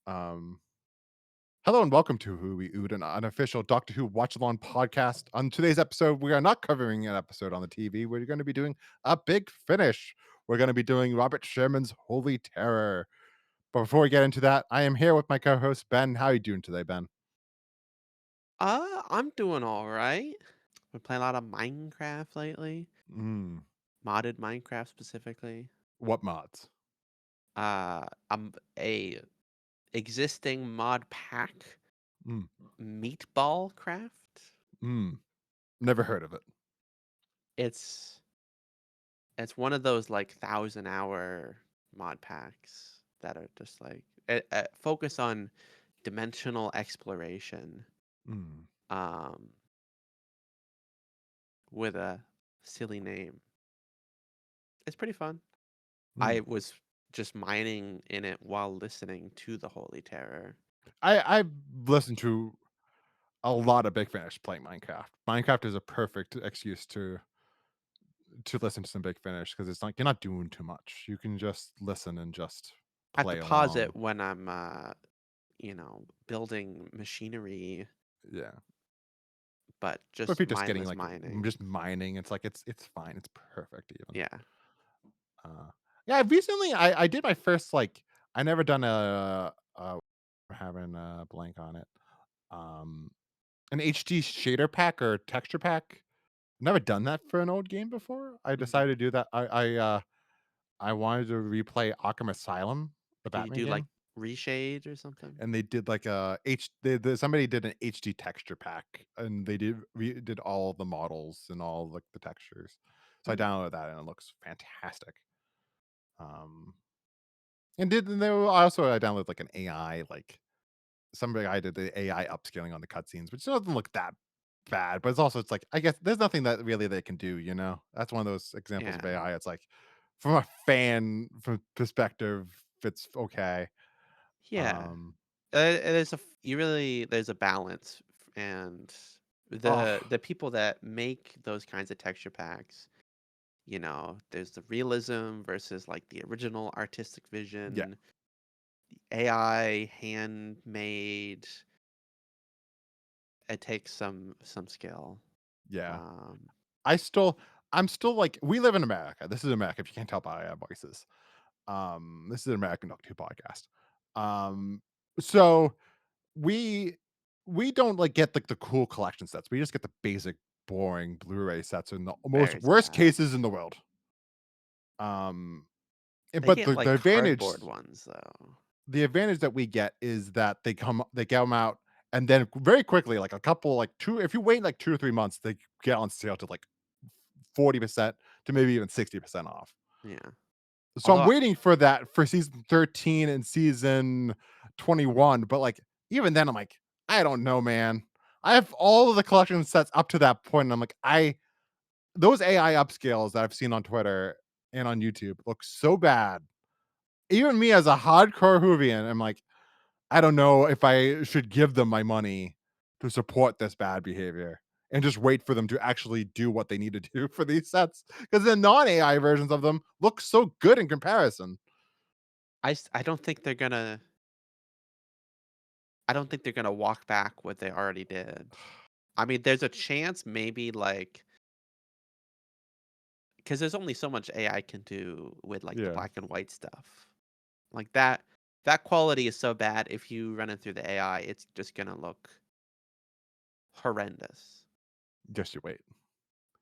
Um, Hello and welcome to Who We Ood, an unofficial Doctor Who watch along podcast. On today's episode, we are not covering an episode on the TV. We're going to be doing a big finish. We're going to be doing Robert Sherman's Holy Terror. But before we get into that, I am here with my co-host Ben. How are you doing today, Ben? I'm doing all right. Been playing a lot of Minecraft lately, Mm, modded Minecraft specifically. what mods? I'm a existing mod pack, Mm, Meatball Craft. mm, never heard of it. It's it's one of those like 1,000 hour mod packs that are just like focus on dimensional exploration. Mm, Um, with a silly name. It's pretty fun. I mm. was just mining in it while listening to the Holy Terror. I've listened to a lot of Big Finish playing Minecraft. Minecraft is a perfect excuse to listen to some Big Finish because it's like you're not doing too much. You can just listen and just I have to play pause along. it when I'm, building machinery, Yeah. but But if just you're just getting mindless like mining. just mining, it's like it's fine. It's perfect even. Yeah. Uh yeah, recently I did my first like I never done we're having a blank on it. Um an HD shader pack or texture pack. Never done that for an old game before. I Mhm. decided to do that. I wanted to replay Arkham Asylum, the Did you Batman do like game. reshades or something? And they did like a somebody did an HD texture pack, and they did all the models and all like the textures. So I Oh, downloaded that, and it looks fantastic. Um, and there were also I downloaded like an AI like somebody I did the AI upscaling on the cutscenes, which doesn't look that bad, but it's like I guess there's nothing that really they can do. That's one of those examples of yeah. AI. It's like from a fan from perspective, it's okay. Yeah. Um, There's a balance, and the oh the people that make those kinds of texture packs, there's the realism versus like the original artistic yeah, vision, AI handmade. It takes some skill. yeah. Um, I still I'm still like we live in America. This is America if you can't tell by our voices. This is an American Doctor Who podcast. Um, so we we don't like get like the cool collection sets. We just get the basic boring Blu-ray sets in the most very worst sad. cases in the world. Um, They but get the like advantage cardboard ones though. that we get is that they come out and then very quickly, like a couple like two if you wait like 2 or 3 months, they get on sale to like 40% to maybe even 60% off. Yeah. So I'm Although waiting for that for season 13 and season 21, but, like, even then, I'm like, "I don't know, man." I have all of the collection sets up to that point, and I'm like, I those AI upscales that I've seen on Twitter and on YouTube look so bad. Even me as a hardcore Whovian, I'm like, I don't know if I should give them my money to support this bad behavior and just wait for them to actually do what they need to do for these sets because the non-AI versions of them look so good in comparison. I don't think they're gonna walk back what they already did. I mean, there's a chance maybe like because there's only so much AI can do with like the Yeah, black and white stuff. Like that quality is so bad if you run it through the AI, it's just gonna look horrendous. just you wait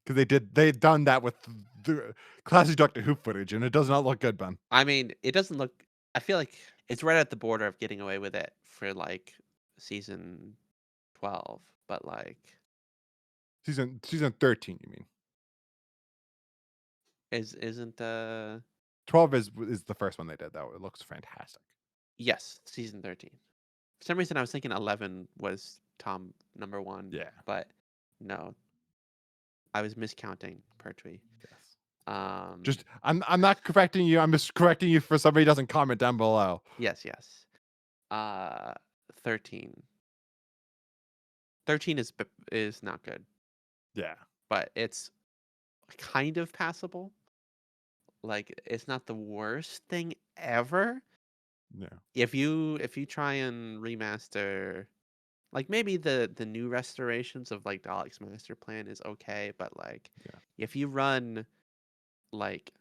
because they've done that with the classic Doctor Who footage, and it does not look good, Ben. I mean, it doesn't look I feel like it's right at the border of getting away with it for like season 12, but like Season 13, you mean? isn't 12 is the first one they did though. It looks fantastic. yes, season 13. For some reason I was thinking 11 was Tom number 1, Yeah. but no, I was miscounting Pertwee. Yes. Um Just I'm not correcting you. I'm just correcting you for somebody doesn't comment down below. yes, yes. Uh 13. 13 is not good, Yeah. but it's kind of passable. Like it's not the worst thing ever, Yeah. If you try and remaster, like, maybe the new restorations of, like, Dalek's Master Plan is okay, but, like, Yeah. if you run, like,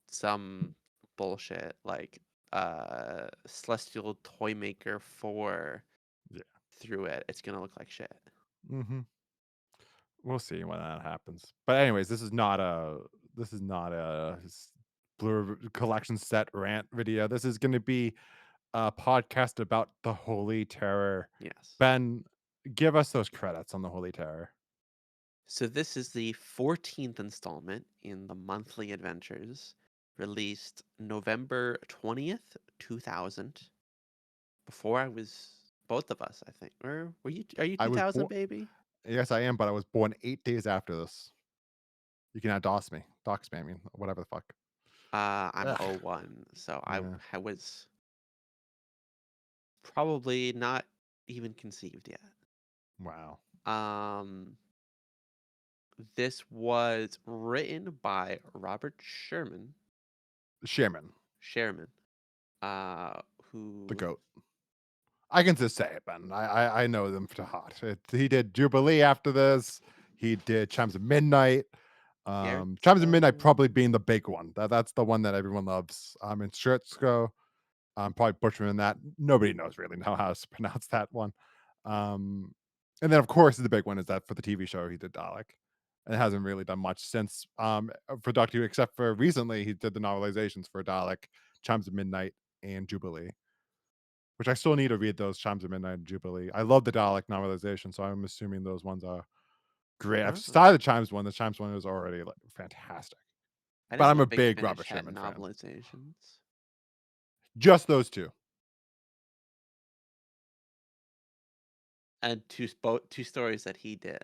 some bullshit like Celestial Toymaker 4 Yeah. through it, it's gonna look like shit. Mhm. We'll see when that happens. But anyways, this is not a Blue collection set rant video. This is gonna be a podcast about the Holy Terror. Yes. Ben, give us those credits on the Holy Terror. So this is the 14th installment in the monthly adventures, released November 20th, 2000. Before I was both of us, I think. Or were you are you I was 2000 born. baby? Yes, I am, but I was born 8 days after this. You can now DOS me. Dox me, I mean, whatever the fuck. I'm Ugh. '01, so I Yeah. I was probably not even conceived yet. Wow. Um This was written by Robert Sherman, Sherman, the who goat. I can just say it, Ben. I know them to heart. He did Jubilee after this. He did Chimes of Midnight. Garrett Chimes of Midnight probably being the big one. That's the one that everyone loves. In Shurtsko, I'm probably butchering that. Nobody knows really know how to pronounce that one. Um, and then of course the big one is that for the TV show he did Dalek. And it hasn't really done much since for Doctor Who, except for recently he did the novelizations for Dalek, Chimes of Midnight, and Jubilee. Which I still need to read those Chimes of Midnight and Jubilee. I love the Dalek novelization, so I'm assuming those ones are great. I've Oh, started the Chimes one. The Chimes one is already like fantastic. I But didn't I'm know a Big big Finish Robert had Sherman fan. novelizations. Just those two. And two stories that he did.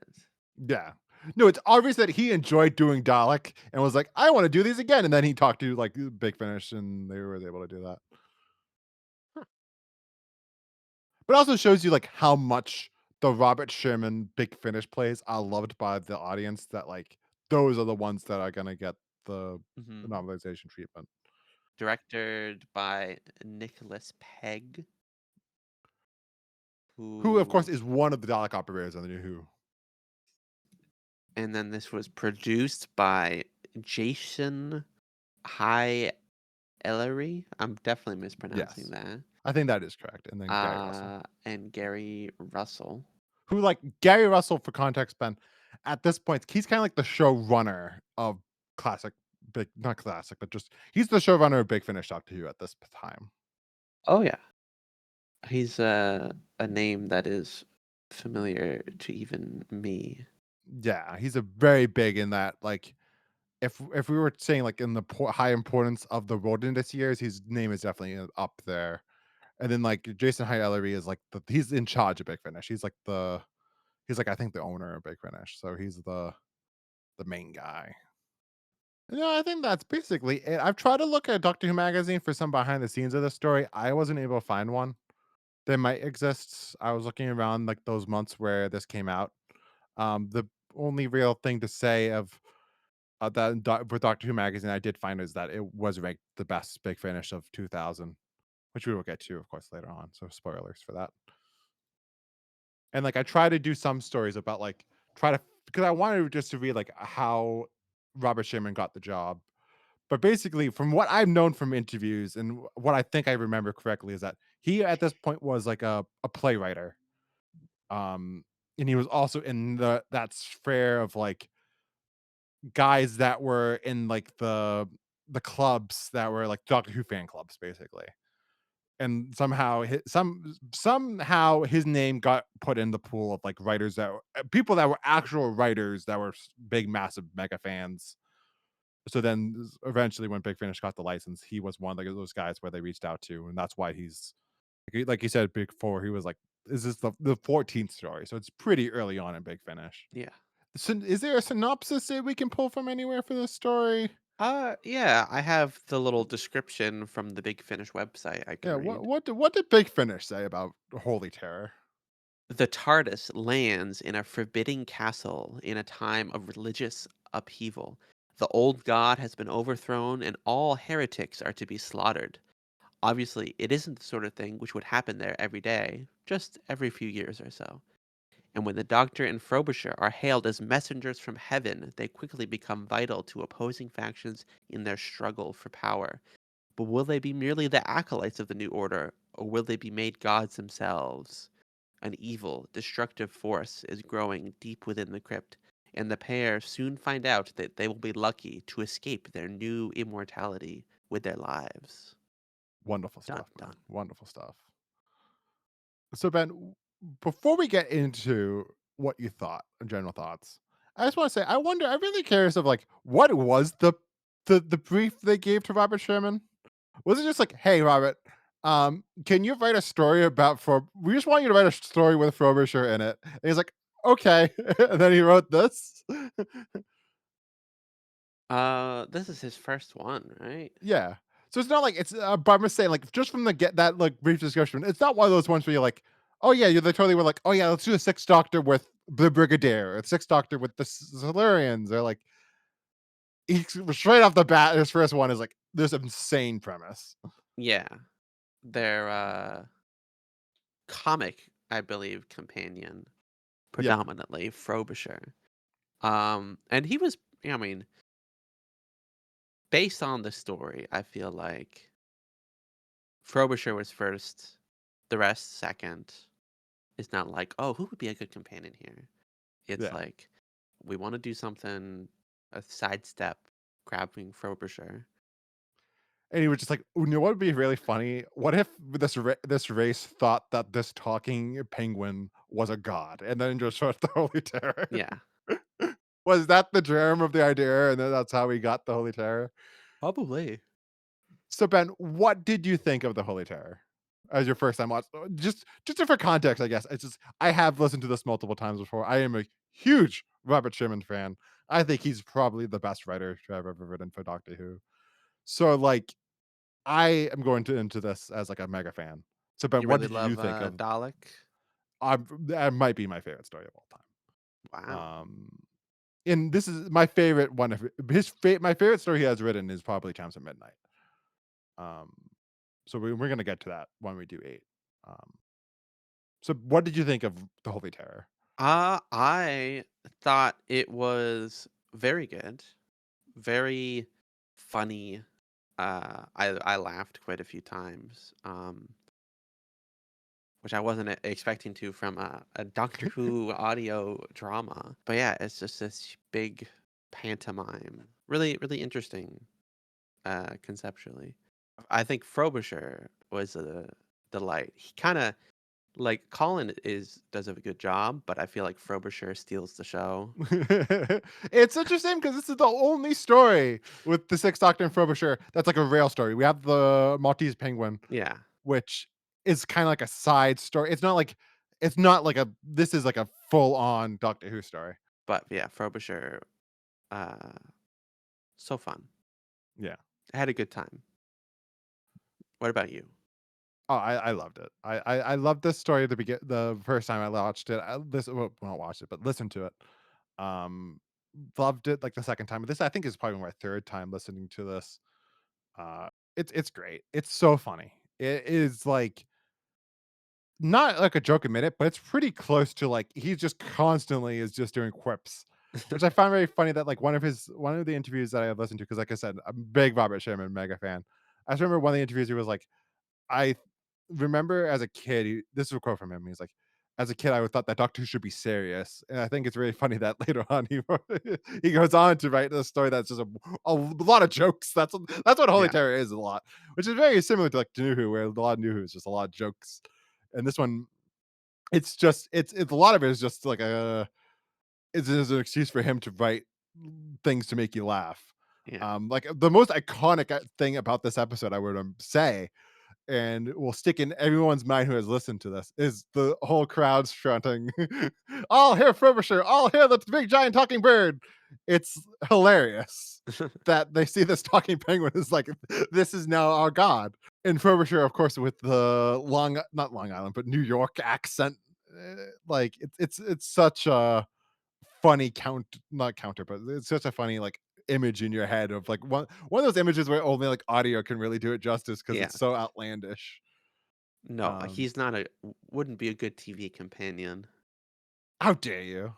Yeah. No, it's obvious that he enjoyed doing Dalek and was like, I want to do these again. And then he talked to like Big Finish and they were able to do that. Huh. But it also shows you like how much the Robert Sherman Big Finish plays are loved by the audience, that like those are the ones that are gonna get the Hmm. novelization treatment. Directed by Nicholas Pegg, Who, of course, who, is one of the Dalek operators on the New Who. and then this was produced by Jason High Ellery. I'm definitely mispronouncing Yes. that. I think that is correct. And then Gary Russell. And Gary Russell. Who, like, Gary Russell, for context, Ben, at this point, he's kind of like the showrunner of classic, big, not classic, but just, he's the showrunner of Big Finish Doctor Who at this time. Oh yeah, he's a name that is familiar to even me. Yeah. He's a very big in that, like, if we were saying, like, in the high importance of the Rodent years, his name is definitely up there. And then, like, Jason High Ellery is like, he's in charge of Big Finish. He's like, I think the owner of Big Finish. So he's the main guy. Yeah, I think that's basically it. I've tried to look at Doctor Who magazine for some behind the scenes of the story. I wasn't able to find one. They might exist. I was looking around like those months where this came out. The only real thing to say of for Doctor Who magazine I did find is that it was ranked the best Big Finish of 2000, which we will get to, of course, later on. So spoilers for that. And like I try to do some stories about like try to because I wanted just to read like how Robert Sherman got the job. But basically, from what I've known from interviews and what I think I remember correctly is that he at this point was like a playwright. Um, and he was also in that sphere of like guys that were in like the clubs that were like Doctor Who fan clubs, basically. And somehow his name got put in the pool of like writers that people that were actual writers that were big, massive, mega fans. So then eventually when Big Finish got the license, he was one of like those guys where they reached out to, and that's why he's like you said, Big Four. He was like, "Is this the 14th story?" So it's pretty early on in Big Finish. Yeah. So is there a synopsis that we can pull from anywhere for this story? Yeah, I have the little description from the Big Finish website I can Yeah, what read. what did Big Finish say about Holy Terror? The TARDIS lands in a forbidding castle in a time of religious upheaval. The old god has been overthrown and all heretics are to be slaughtered. Obviously, it isn't the sort of thing which would happen there every day, just every few years or so. And when the Doctor and Frobisher are hailed as messengers from heaven, they quickly become vital to opposing factions in their struggle for power. But will they be merely the acolytes of the New Order, or will they be made gods themselves? An evil, destructive force is growing deep within the crypt, and the pair soon find out that they will be lucky to escape their new immortality with their lives. Wonderful Dun stuff, man. dun. Wonderful stuff. So Ben, before we get into what you thought, general thoughts, I just want to say I wonder. I'm really curious of like what was the brief they gave to Robert Sherman? Was it just like, hey, Robert, can you write a story about we just want you to write a story with Frobisher in it. And he's like, okay. And then he wrote this. This is his first one, right? Yeah. So it's not like it's but I'm just saying, like, just from the get that like brief description, it's not one of those ones where you're like, oh yeah, they totally were like, oh yeah, let's do a sixth doctor with the Brigadier, or sixth doctor with the Silurians, or like he straight off the bat, his first one is like this insane premise. Yeah. Their comic, I believe, companion, Yeah. predominantly Frobisher. And he was, I mean, based on the story, I feel like Frobisher was first, the rest second. It's not like, oh, who would be a good companion here? It's Yeah. like, we want to do something, a sidestep, grabbing Frobisher. And he was just like, "You know what would be really funny? What if this race thought that this talking penguin was a god, and then just showed the Holy Terror? Yeah, Was that the germ of the idea, and then that's how we got the Holy Terror?" probably. So, Ben, what did you think of the Holy Terror as your first time watch? Just for context, I guess. It's just I have listened to this multiple times before. I am a huge Robert Sherman fan. I think he's probably the best writer to have ever written for Doctor Who. So, like, I am going to into this as like a mega fan. So, Ben, You what really did you love think of? Dalek? That might be my favorite story of all time. Wow. And this is my favorite one of my favorite story he has written is probably Chimes at Midnight. Um, so we're gonna get to that when we do 8. Um, so what did you think of the Holy Terror? I thought it was very good, very funny. I laughed quite a few times, which I wasn't expecting to from a Doctor Who audio drama. But yeah, it's just this big pantomime. Really, really interesting conceptually. I think Frobisher was a delight. He kind of like Colin is does a good job, but I feel like Frobisher steals the show. It's such a shame because this is the only story with the Sixth Doctor and Frobisher that's like a rail story. We have the Maltese Penguin, Yeah, which is kind of like a side story. It's not like a this is like a full on Doctor Who story. but yeah, Frobisher, uh, so fun. Yeah. I had a good time. What about you? Oh, I loved it. I loved this story to begin the first time I watched it. Well, not watched it, but listened to it. Um, Loved it like the second time. This I think is probably my third time listening to this. It's great. It's so funny. It is like not like a joke a minute, but it's pretty close to like he just constantly is just doing quips, which I find very funny that like one of the interviews that I have listened to, because like I said, I'm a big Robert Sherman mega fan. I just remember one of the interviews he was like, I remember as a kid, this is a quote from him. He's like, "As a kid, I would thought that Doctor Who should be serious," and I think it's really funny that later on he goes on to write a story that's just a lot of jokes. That's what Holy Yeah, Terror is a lot, which is very similar to like New Who, where a lot of New Who is just a lot of jokes, and this one, it's just it's a lot of it is just like a it's an excuse for him to write things to make you laugh. yeah. Like the most iconic thing about this episode, I would say, and will stick in everyone's mind who has listened to this is the whole crowd shouting, "I'll hear Frobisher! I'll hear the big giant talking bird!" It's hilarious that they see this talking penguin is like, this is now our god. And Frobisher, of course, with the not Long Island, but New York accent, like it's such a funny not counter, but it's such a funny like image in your head of like one of those images where only like audio can really do it justice because Yeah. it's so outlandish. No, Um, he's not a wouldn't be a good TV companion. how dare you?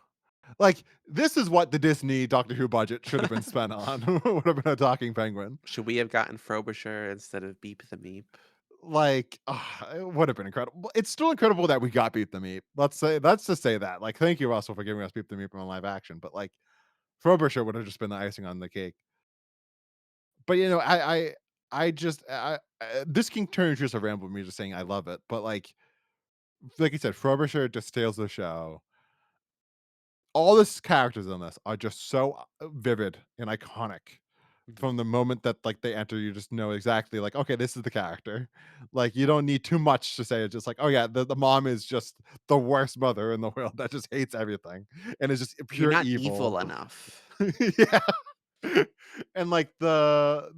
Like, this is what the Disney Doctor Who budget should have been spent on. Would have been a talking penguin. Should we have gotten Frobisher instead of Beep the Meep? Like, it would have been incredible. It's still incredible that we got Beat the Meat. Let's just say that. Like, thank you, Russell, for giving us Beat the Meat from live action. But like, Frobisher would have just been the icing on the cake. But I just this can turn into just a ramble of me just saying I love it. But like you said, Frobisher just steals the show. All the characters in this are just so vivid and iconic. Mhm. From the moment that, like, they enter, you just know exactly, like, "Okay, this is the character." Like, you don't need too much to say, it's just like, "Oh, yeah, the mom is just the worst mother in the world that just hates everything and is just You're pure not evil." evil enough. Yeah. And, like, the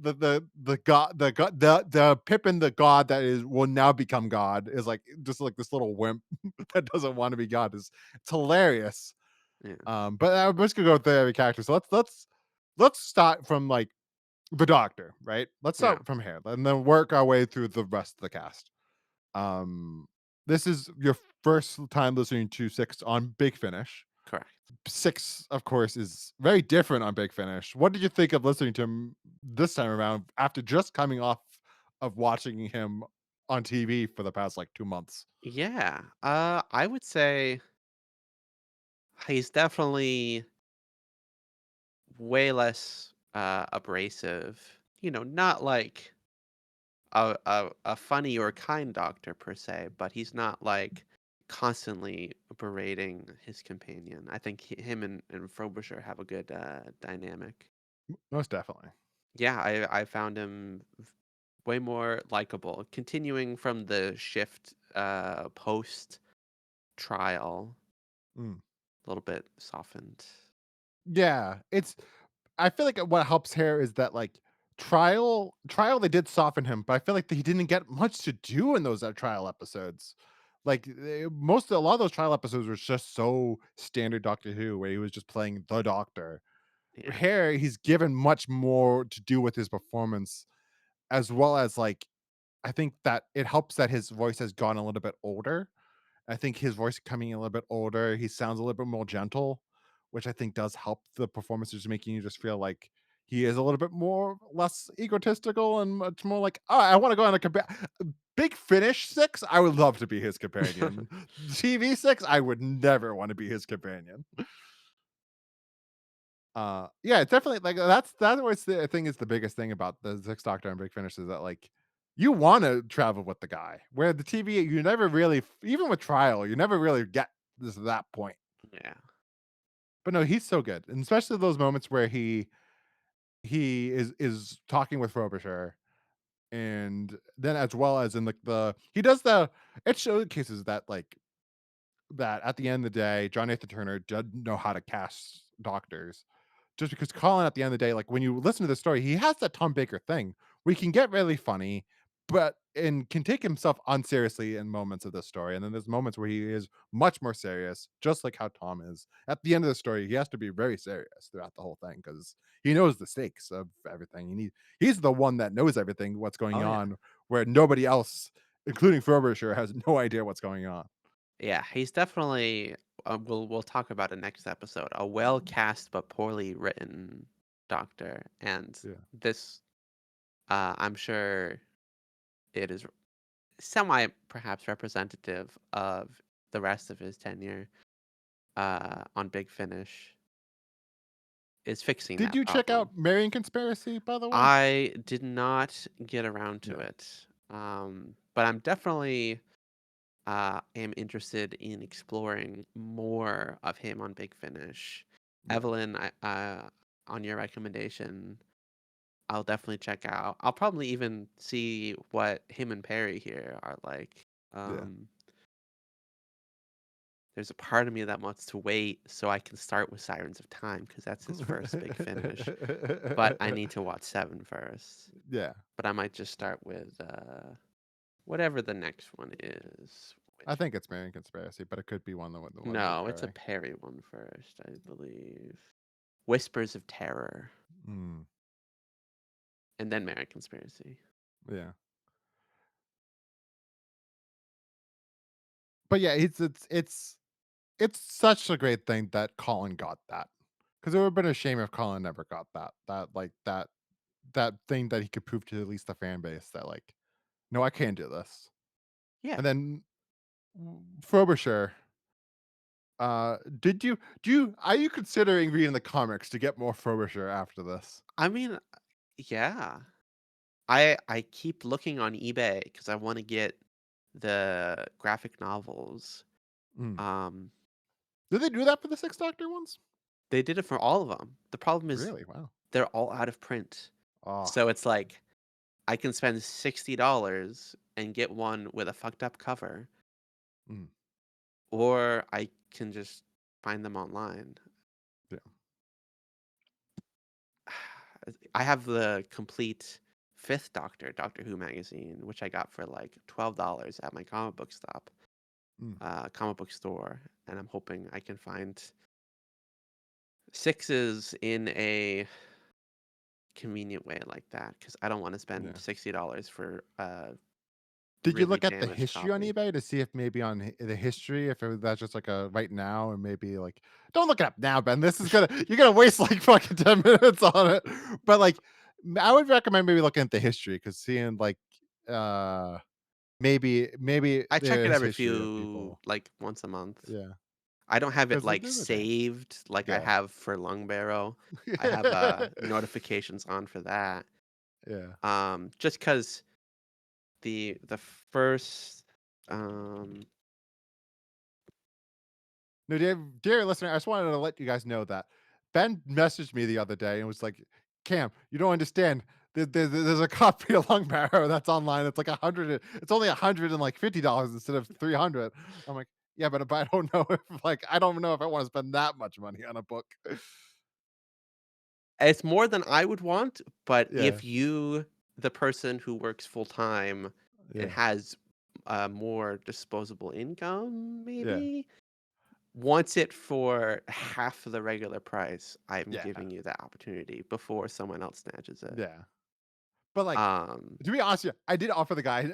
Pippin, the god that is will now become God is, like, just, like, this little wimp that doesn't wanna be God is it's hilarious. Yeah. But I'm just gonna go with every character, so let's start from, like, the Doctor, right? Let's Yeah. start from here and then work our way through the rest of the cast. Um, this is your first time listening to Six on Big Finish. Correct. Six, of course, is very different on Big Finish. What did you think of listening to him this time around after just coming off of watching him on TV for the past like 2 months? Yeah. I would say he's definitely way less abrasive. Not like a funny or kind doctor per se, but he's not like constantly berating his companion. I think him and Frobisher have a good dynamic. Most definitely. Yeah, I found him way more likable. Continuing from the shift post trial, Mm. a little bit softened. Yeah, I feel like what helps here is that like trial they did soften him, but I feel like he didn't get much to do in those trial episodes. Like a lot of those trial episodes were just so standard Doctor Who, where he was just playing the Doctor. Yeah. Here, he's given much more to do with his performance, as well as like I think that it helps that his voice has gone a little bit older. I think his voice coming a little bit older, he sounds a little bit more gentle, which I think does help the performance, just making you just feel like he is a little bit more less egotistical and much more like, oh, I want to go on a Big Finish Six. I would love to be his companion. TV Six, I would never want to be his companion. Yeah, it's definitely like that's what's the I think is the biggest thing about the Sixth Doctor and Big Finish is that like you want to travel with the guy. Where the TV, you never really, even with Trial, you never really get this that point. Yeah. But no, he's so good, and especially those moments where he is talking with Frobisher, and then as well as in the he does the it showcases that like that at the end of the day, John Nathan Turner doesn't know how to cast doctors. Just because Colin, at the end of the day, like when you listen to the story, he has that Tom Baker thing where he can get really funny, but and can take himself unseriously in moments of the story. And then there's moments where he is much more serious, just like how Tom is. At the end of the story, he has to be very serious throughout the whole thing because he knows the stakes of everything. He's the one that knows everything, what's going Oh yeah. on, where nobody else, including Frobisher, has no idea what's going on. Yeah, he's definitely we'll talk about it next episode. A well cast but poorly written doctor, and Yeah. this I'm sure it is semi perhaps representative of the rest of his tenure on Big Finish is fixing Did that you check problem. out Marion Conspiracy, by the way? I did not get around to Yeah. it, but I'm definitely am interested in exploring more of him on Big Finish. Yeah. Evelyn, on your recommendation, I'll definitely check out. I'll probably even see what him and Perry here are like. Yeah. Um, there's a part of me that wants to wait so I can start with Sirens of Time because that's his first Big Finish. But I need to watch Seven first. Yeah. But I might just start with whatever the next one is. I Which think it's Marion Conspiracy, but it could be one the one with no, it's a Perry. Perry one first, I believe. Whispers of Terror, Mm, and then Marriage Conspiracy. yeah. But yeah, it's such a great thing that Colin got that, because it would have been a shame if Colin never got that. That thing that he could prove to at least the fan base that, like, "No, I can do this." Yeah. And then Frobisher, do you are you considering reading the comics to get more Frobisher after this? I mean, yeah. I keep looking on eBay because I wanna get the graphic novels. Mm. Um, Did they do that for the Sixth Doctor ones? they did it for all of them. The problem is Really? Wow. they're all out of print. Oh. So it's like, I can spend $60 and get one with a fucked up cover, Mm. or I can just find them online. Yeah. I have the complete 5th Doctor, Doctor Who magazine, which I got for like $12 at my Mm. comic book store, and I'm hoping I can find sixes in a convenient way like that because I don't want to spend Yeah. $60 for a Did you really look at the damaged history on copy. eBay to see if maybe on the history, if that's just like a right now, and maybe like, don't look it up now, Ben. This is gonna you're gonna waste like fucking 10 minutes on it. But like, I would recommend maybe looking at the history, because seeing like, uh, maybe I check there it is every history of few, people. like once a month. Yeah, I don't have it because like there's a chance. saved like I Yeah, have for Lung Barrow. I have notifications on for that. yeah. Just because the first um No, dear listener, I just wanted to let you guys know that Ben messaged me the other day and was like, "Cam, you don't understand. There's a copy of Lung Barrow that's online. It's like 100. It's only $150 instead of 300." I'm like, "Yeah, but I don't know if I don't know if I want to spend that much money on a book." it's more than I would want, but Yeah, if you, the person who works full time and yeah, has more disposable income, yeah, maybe wants it for half the regular price, I'm yeah, giving you that opportunity before someone else snatches it. yeah. But like, Um, to be honest, yeah, I did offer the guy,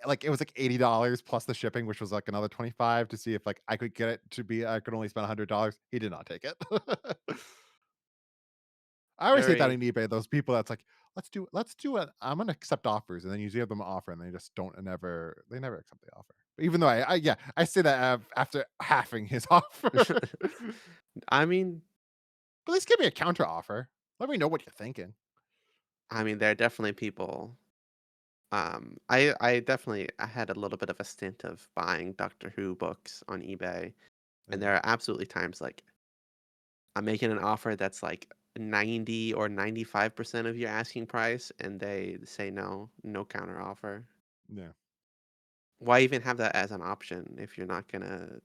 like, it was like $80 plus the shipping, which was like another 25, to see if like I could get it to be I could only spend $100. He did not take it. I always hate that very in eBay, those people that's like, let's do it. I'm gonna accept offers, and then you give them an offer, and they just don't they never accept the offer. Even though I yeah, I say that after halving his offer. I mean, At least give me a counter offer. Let me know what you're thinking. there are definitely people. I definitely I had a little bit of a stint of buying Doctor Who books on eBay, and Yeah. there are absolutely times like I'm making an offer that's like 90 or 95% of your asking price, and they say no, no counter offer. Yeah. Why even have that as an option if you're not gonna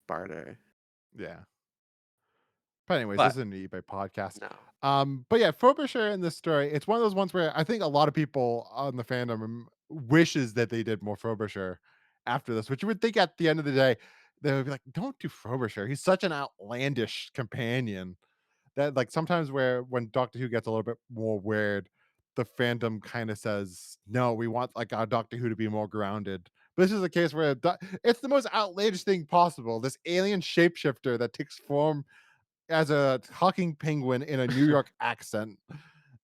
barter? Yeah. But anyways, this But is an eBay podcast. no, But yeah, Frobisher in this story, it's one of those ones where I think a lot of people on the fandom wishes that they did more Frobisher after this, which you would think at the end of the day, they would be like, don't do Frobisher. He's such an outlandish companion that like sometimes where when Doctor Who gets a little bit more weird, the fandom kind of says, no, we want like our Doctor Who to be more grounded. But this is a case where it's the most outlandish thing possible. This alien shapeshifter that takes form as a talking penguin in a New York accent.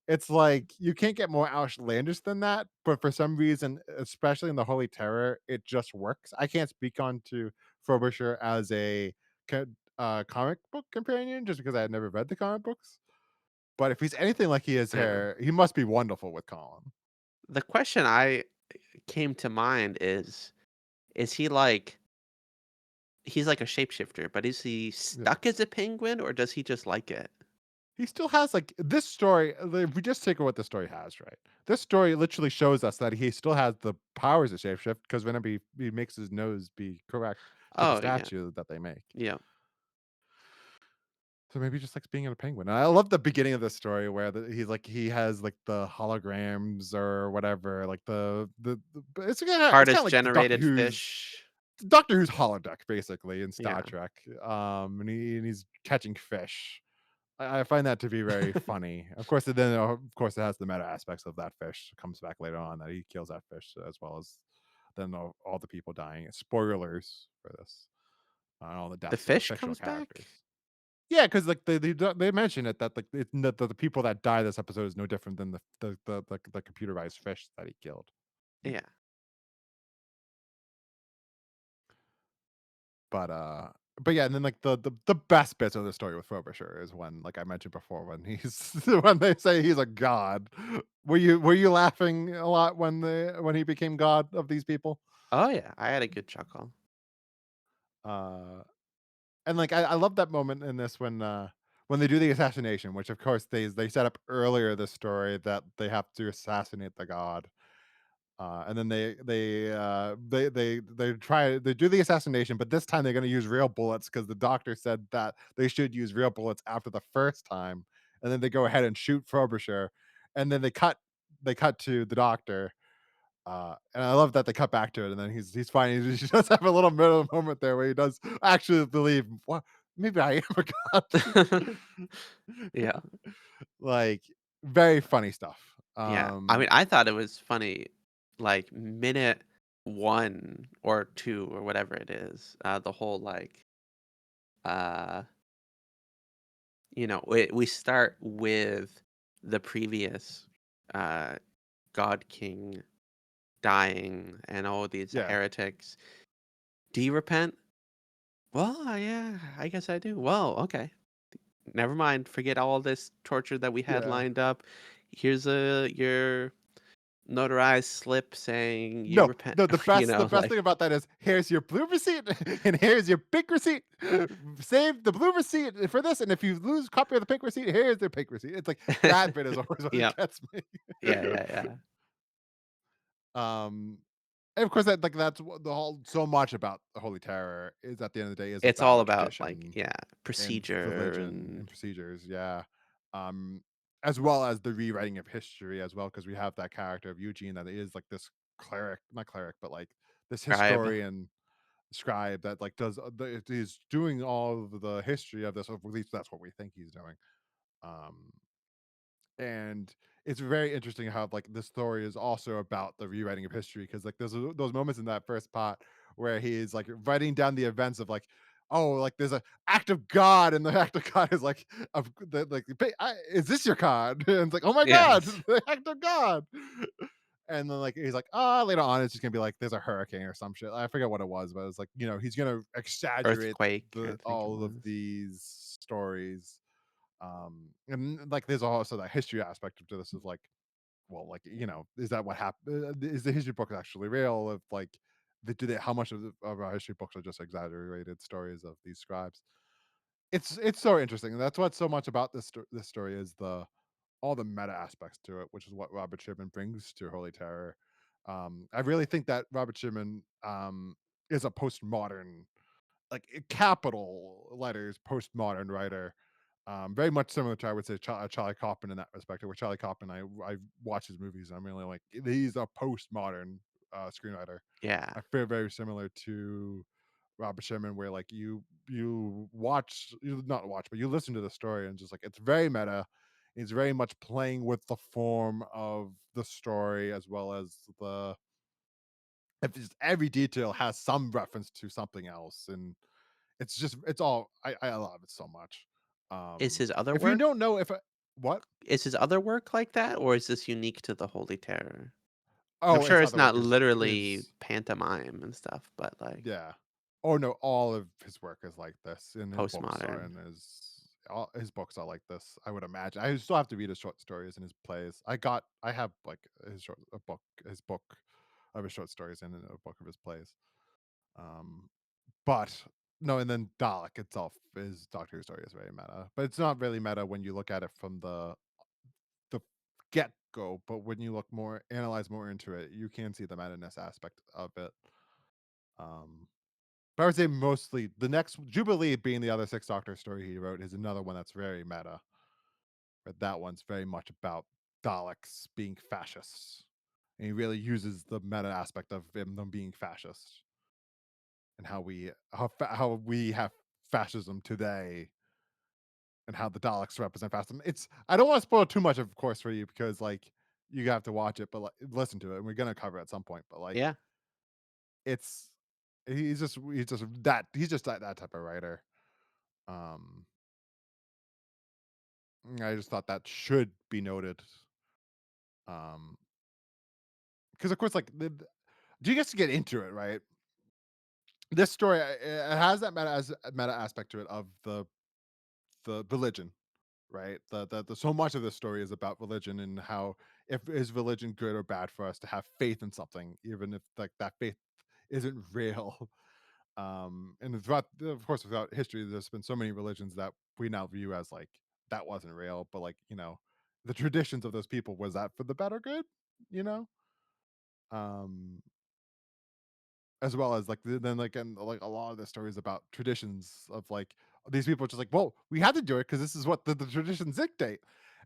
It's like you can't get more outlandish than that, but for some reason, especially in the Holy Terror, it just works. I can't speak on to Frobisher as a comic book companion just because I had never read the comic books. But if he's anything like he is yeah. here, he must be wonderful with Colin. The question I came to mind is he like he's like a shapeshifter, but is he Yeah. stuck as a penguin or does he just like it? He still has like this story. If we just take what the story has, right? This story literally shows us that he still has the powers of shapeshift because whenever he makes his nose be correct to the Oh yeah, statue that they make. yeah. So maybe he just likes being a penguin. And I love the beginning of this story where he's like he has like the holograms or whatever, like it's kind of Hardest like the Doctor generated Who's fish. holodeck basically in Star Yeah. Trek. And he's catching fish. I find that to be very funny. Of course, of course, it has the meta aspects of that fish comes back later on that he kills that fish as well as then all the people dying. Spoilers for this on all the The deaths of the fish fictional comes back? characters. Yeah, because like they mention it that like the people that die this episode is no different than the computerized fish that he killed. Yeah. But but yeah, and then like the best bits of the story with Frobisher is when, like I mentioned before, when he's when they say he's a god. Were you laughing a lot when he became god of these people? Oh, yeah, I had a good chuckle. Uh and like I love that moment in this when they do the assassination, which of course they set up earlier the story that they have to assassinate the god. And then they do the assassination, but this time they're going to use real bullets because the doctor said that they should use real bullets after the first time, and then they go ahead and shoot Frobisher, and then they cut to the doctor, and I love that they cut back to it, and then he's fine. He does have a little middle moment there where he does actually believe, what, maybe I am a god. Yeah. Like very funny stuff. Yeah. I mean, I thought it was funny, like, minute 1 or 2 or whatever it is, the whole, like, uh, we start with the previous, uh, God King dying and all these Yeah, heretics. "Do you repent?" "Well, yeah, I guess I do." "Well, okay. Never mind. Forget all this torture that we had yeah. lined up. Here's your notarized slip saying you No, repent." no, the best Like thing about that is, "Here's your blue receipt, and here's your pink receipt. Save the blue receipt for this, and if you lose copy of the pink receipt, here's the pink receipt." It's like, that bit is always what Yep. gets me. Yeah, yeah, yeah. Um, and of course, that's what the whole so much about the Holy Terror is at the end of the day is It's all about about, like, tradition yeah, and procedure religion and and procedures, yeah. Um, as well as the rewriting of history as well, because we have that character of Eugene that is like this cleric, not cleric, but like this scribe. historian scribe that like does is doing all of the history of this, or at least that's what we think he's doing. Um, and it's very interesting how like the story is also about the rewriting of history, because like there's those moments in that first part where he's like writing down the events of like, oh, like there's a act of God, and the act of God is like, of the like, is this your card?" And it's like, oh my god, Yes. the act of God. And then like he's like, later on it's just gonna be like there's a hurricane or some shit. I forget what it was, but it's like, he's gonna exaggerate Earthquake, I the think it all of was. these stories. And like there's also that history aspect to this of like, well, like, is that what happened? Is the history book actually real? Of like, how much of our history books are just exaggerated stories of these scribes? It's so interesting, and that's what's so much about this story is the all the meta aspects to it, which is what Robert Sherman brings to Holy Terror. I really think that Robert Sherman is a postmodern, like capital letters postmodern writer. Very much similar to, I would say, Charlie Kaufman in that respect. Where Charlie Kaufman, I watch his movies, and I'm really like, he's a postmodern screenwriter. Yeah. I feel very similar to Robert Sherman, where like you not watch, but you listen to the story, and just like it's very meta. It's very much playing with the form of the story, as well as the if just every detail has some reference to something else, and it's all I love it so much. Is his other If you work don't know if I, what? is his other work like that, or is this unique to the Holy Terror? I'm Oh, sure his it's other not work literally is pantomime and stuff, but, like, yeah. Oh no, all of his work is like this, and his books are postmodern. and his books are like this. I would imagine. I still have to read his short stories and his plays. I have like his book of his short stories and a book of his plays. Um, but no, and then Dalek itself, his Doctor Who story is very meta, but it's not really meta when you look at it from the get go. But when you analyze more into it, you can see the meta-ness aspect of it. Um, but I would say mostly the next Jubilee being the other Six Doctor story he wrote is another one that's very meta. But that one's very much about Daleks being fascists. And he really uses the meta aspect of them being fascists, and how we have fascism today and how the Daleks represent fascism. It's I don't want to spoil too much, of course, for you because like you have to watch it, but like listen to it, and we're gonna cover it at some point. But like Yeah. it's he's just that type of writer. Um, I just thought that should be noted. Um, because of course, like do you guys get into it, right? This story it has that meta aspect to it of the religion, right? The so much of this story is about religion and how if is religion good or bad for us to have faith in something, even if like that faith isn't real. And throughout, of course, throughout history, there's been so many religions that we now view as like that wasn't real, but like the traditions of those people was that for the better good, you know. Um, as well as like then like and like a lot of the stories about traditions of like these people are just like, well, we had to do it because this is what the traditions dictate.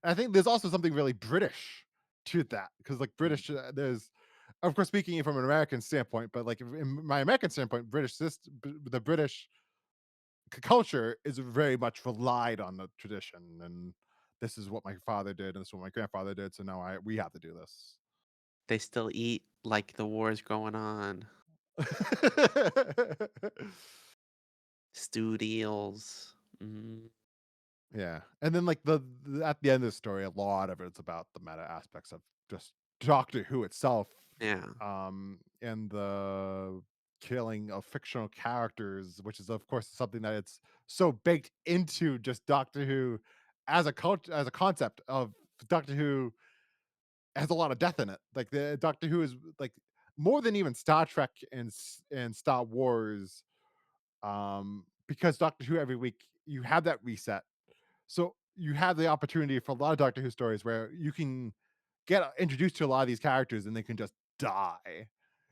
And I think there's also something really British to that because like Mm. British, there's of course speaking from an American standpoint, but like in my American standpoint, the British culture is very much relied on the tradition and this is what my father did and this is what my grandfather did, so now I we have to do this. They still eat like the war's going on. Stewed eels. Mhm. Yeah, and then like at the end of the story, a lot of it's about the meta aspects of just Doctor Who itself, Yeah. and the killing of fictional characters, which is of course something that it's so baked into just Doctor Who as a cult as a concept of Doctor Who has a lot of death in it. Like the Doctor Who is like more than even Star Trek and Star Wars, because Doctor Who every week you have that reset, so you have the opportunity for a lot of Doctor Who stories where you can get introduced to a lot of these characters and they can just die.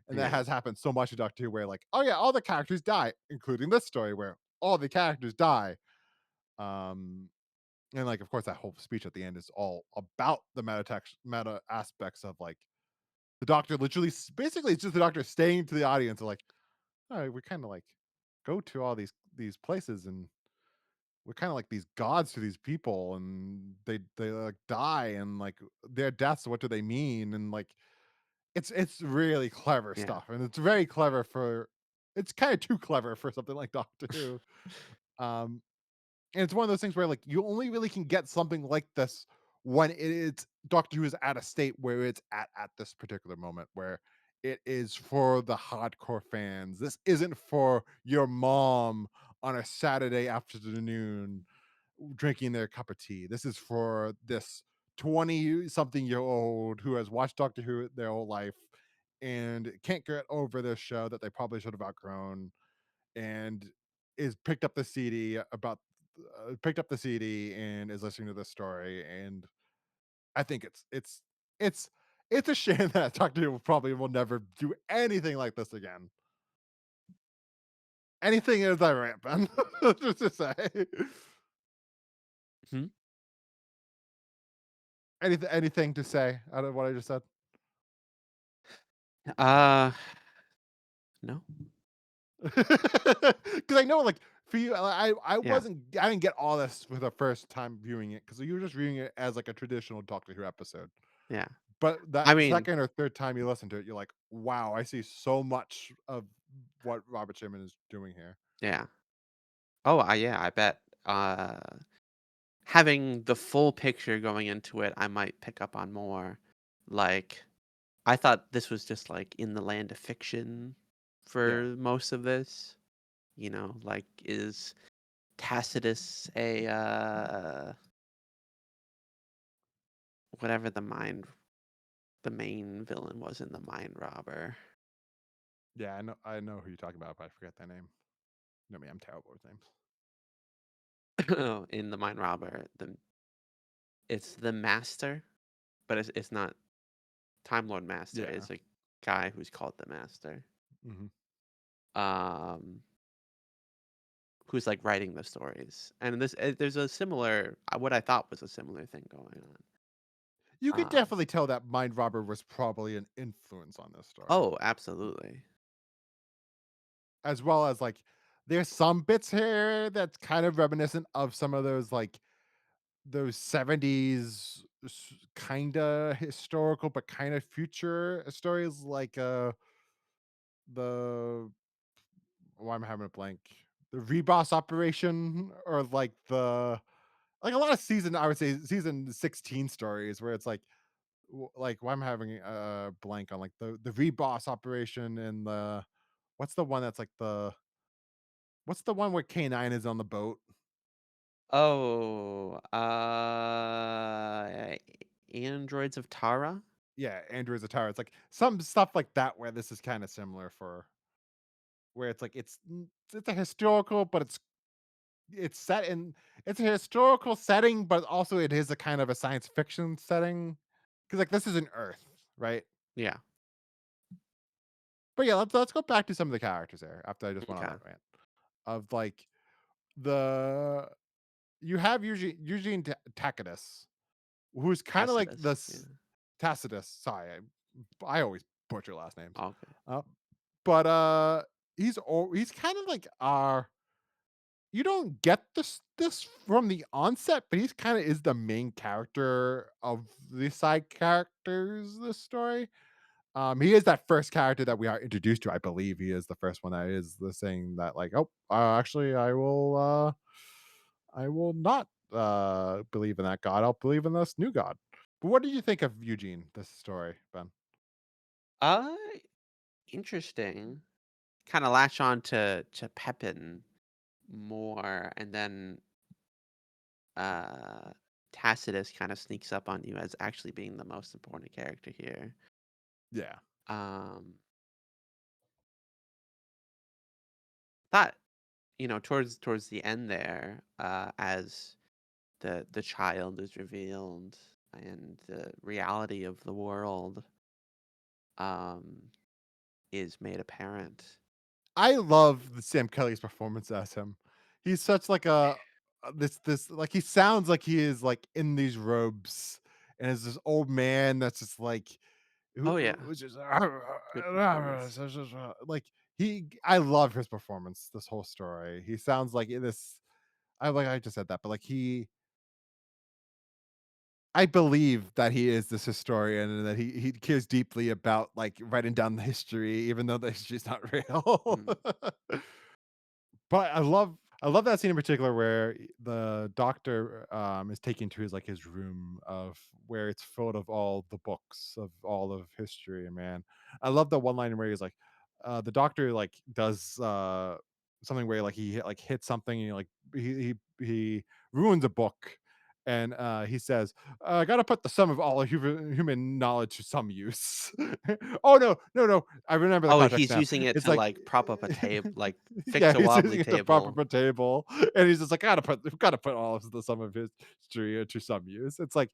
And that Yeah. has happened so much in Doctor Who where like, oh yeah, all the characters die, including this story where all the characters die. Um and like of course that whole speech at the end is all about the meta aspects of like the doctor literally basically it's just the doctor staying to the audience like, all right, we kind of like go to all these places and we're kind of like these gods to these people and they like die and like their deaths what do they mean and like it's really clever Yeah. stuff and it's very clever for it's kind of too clever for something like Doctor Who. um and it's one of those things where like you only really can get something like this when it's Doctor Who is at a state where it's at this particular moment where it is for the hardcore fans. This isn't for your mom on a Saturday afternoon drinking their cup of tea. This is for this 20 something year old who has watched Doctor Who their whole life and can't get over this show that they probably should have outgrown and is picked up the CD and is listening to this story. And I think it's it's a shame that Doctor Who probably will never do anything like this again. Anything is that rampant. Just to say. Mhm. Anything to say out of what I just said? Uh, no. Because I know, like for you, Yeah. I didn't get all this for the first time viewing it because you were just viewing it as like a traditional Doctor Who episode. Yeah. But I that mean, second or third time you listen to it, you're like, wow, I see so much of what Robert Sherman is doing here. yeah. Oh, yeah, I bet. Having the full picture going into it, I might pick up on more. Like, I thought this was just like in the land of fiction Yeah, for most of this. Like, is Tacitus a whatever the main villain was in the Mind Robber? yeah, I know who you're talking about, but I forget their name. You know me, I'm terrible with names. In the Mind Robber, it's the Master, but it's not Time Lord Master. Yeah. It's a guy who's called the Master. Hmm. Um, who's like writing the stories. And there's a similar what I thought was a similar thing going You on. could definitely tell that Mind Robber was probably an influence on this story, Oh, absolutely. as well as like there's some bits here that's kind of reminiscent of some of those like those 70s kinda historical, but kinda future stories like, the why am I having a blank? The Reboss Operation or like like a lot of I would say season 16 stories where it's like like why am I having a blank on like the Reboss Operation and the what's the one that's like what's the one where K9 is on the boat? Oh, Androids of Tara? Yeah, Andrew Zatara. It's like some stuff like that where this is kind of similar for where it's like it's a historical, but it's set in it's a historical setting, but also it is a kind of a science fiction setting. Because like this is an Earth, right? Yeah. But yeah, let's go back to some of the characters there after I just went on Okay. that rant of like the you have Eugene Tacitus, who's kind of like Tacitus. Yeah. this Tacitus. Sorry, I always butcher last names. Okay. Uh, but he's kind of like our you don't get this from the onset, but he's kind of is the main character of the side characters. This story, he is that first character that we are introduced to. I believe he is the first one that is the saying that like, oh, actually, I will not believe in that god. I'll believe in this new god. But what did you think of Eugene? This story, Ben? Uh, Interesting. Kind of latch on to Pepin more, and then uh Tacitus kind of sneaks up on you as actually being the most important character here. Yeah, Um, Thought, towards the end there, as the child is revealed and the reality of the world um is made apparent. I love the Sam Kelly's performance as him. He's such like a this like he sounds like he is like in these robes and is this old man that's just like Oh yeah, who's just good performance. like I love his performance this whole story. He sounds like this I just said that, but like I believe that he is this historian and that he cares deeply about like writing down the history, even though the history's not real. Mm. But I love that scene in particular where the doctor, is taken to his room of where it's filled of all the books of all of history, and man, I love the one line where he's like, the doctor, like, does, something where, like, like, hits something and, like, he ruins a book, and, he says, "I gotta put the sum of all human knowledge to some use." Oh, no, no, no, I remember the Oh, context he's now. using it It's to like like prop up a table, like fix yeah, a he's using wobbly it to prop up table. a table, and he's just like, "Gotta put all of the sum of history to some use." It's like,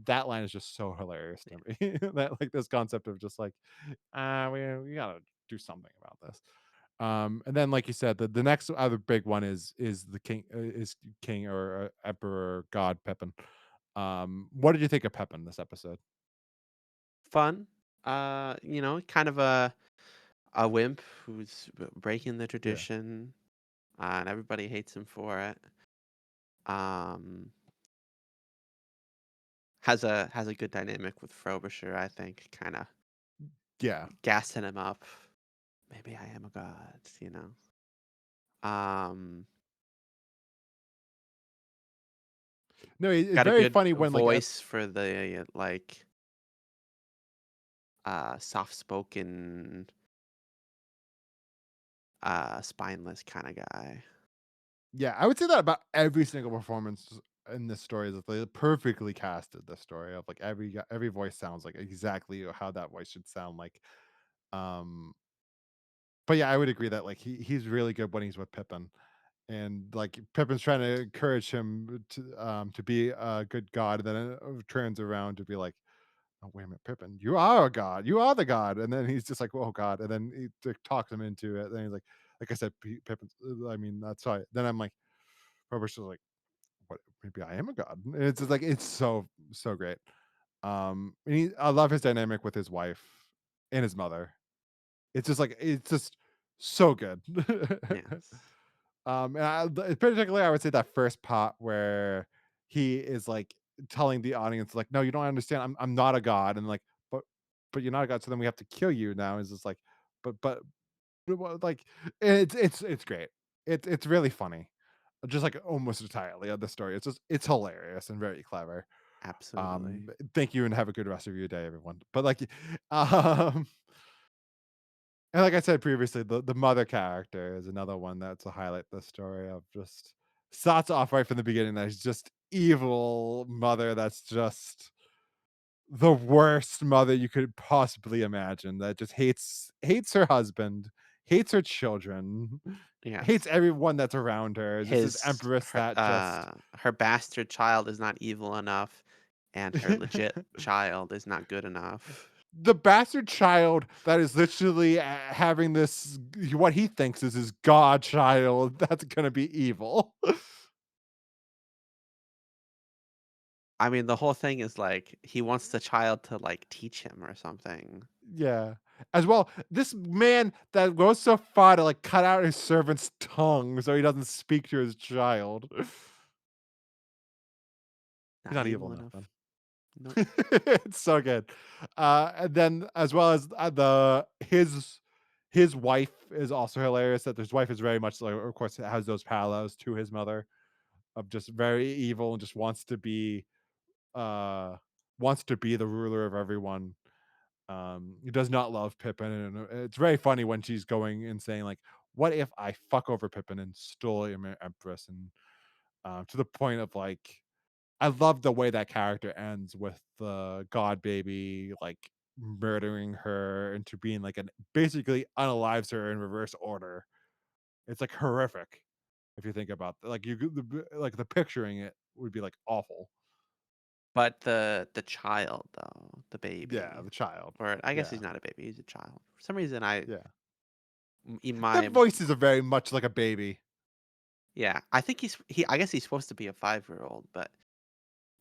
that line is just so hilarious to me. That, like, this concept of just like, we gotta do something about this." And then, like you said, the next other big one is the king or, emperor god Pepin. What did you think of Pepin this episode? Fun. Kind of a wimp who's breaking the Yeah. tradition, and everybody hates him for it. Um, has a good dynamic with Frobisher, I think, kind of Yeah. gassing him up. Maybe I am a god, you know. Um, No, it's Got a very good funny when, like, voice for the like soft spoken, spineless kind of guy. yeah, I would say that about every single performance in this story is that they perfectly casted this story of like every voice sounds like exactly how that voice should sound like. Um, but yeah, I would agree that like he's really good when he's with Pippin, and like Pippin's trying to encourage him to be a good god, and then it turns around to be like, oh wait a minute, Pippin, you are a god, you are the god, and then he's just like, oh god, and then he talks him into it. Then he's like I said, Pippin. I mean, that's why. Then I'm like, Robert's just like, what maybe I am a god. And it's just like it's so great. And I love his dynamic with his wife and his mother. It's just like it's just so good. Yes. Particularly I would say that first part where he is like telling the audience like, "No, you don't understand. I'm not a god," and like, "But you're not a god, so then we have to kill you now." It's just like, but well, like it's great. It's really funny, just like almost entirely of the story. It's hilarious and very clever. Absolutely. Thank you and have a good rest of your day, everyone. But like, um, and like I said previously, the mother character is another one that's a highlight the story of just starts off right from the beginning that she's just evil mother that's just the worst mother you could possibly imagine that just hates her husband, hates her children, hates Yes. everyone that's around her. Just this His empress that just her bastard child is not evil enough, and her legit child is not good enough. the bastard child that is literally having this what he thinks is his godchild that's gonna be evil. I mean, the whole thing is like he wants the child to like teach him or something. Yeah. As well, this man that goes so far to like cut out his servant's tongue so he doesn't speak to his child. He's Not not evil evil enough then. enough. Nope. It's so good. And then as well as the his wife is also hilarious. That his wife is very much like, of course, has those parallels to his mother of just very evil and just uh wants to be the ruler of everyone. He does not love Pippin, and it's very funny when she's going and saying like, "What if I fuck over Pippin and stole your empress?" And to the point of like, I love the way that character ends with the god baby like murdering her into being like an basically unalives her in reverse order. It's like horrific if you think about like like the picturing it would be like awful. But the child though, the Yeah, baby, the child. or I guess he's Yeah, not a baby, he's a child. For some reason, I yeah. in The my voices are very much like a baby. yeah, I think he. I guess he's supposed to be a 5-year-old, but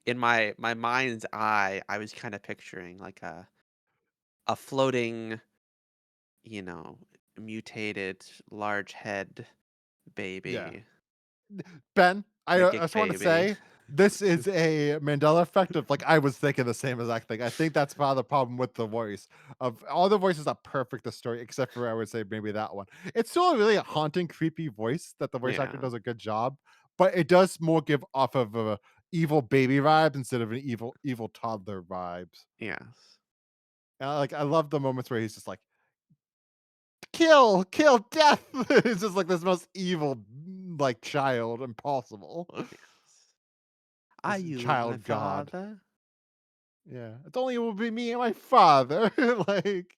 in my mind's eye, I was kind of picturing like a floating, you know, mutated large head Yeah. baby, Ben, I psychic just want to baby. say this is a Mandela effect of like I was thinking the same exact thing. I think that's part of the problem with the voice. Of all the voices are perfect the story, except for I would say maybe that one. It's still a really haunting, creepy voice that the voice actor Yeah. does a good job, but it does more give off of a evil baby vibe instead of an evil toddler vibes. Yes. And like I love the moments where he's just like kill, death. It's just like this most evil like child impossible. Yes. Are This you my child god. father? Yeah. It's only it will be me and my father. Like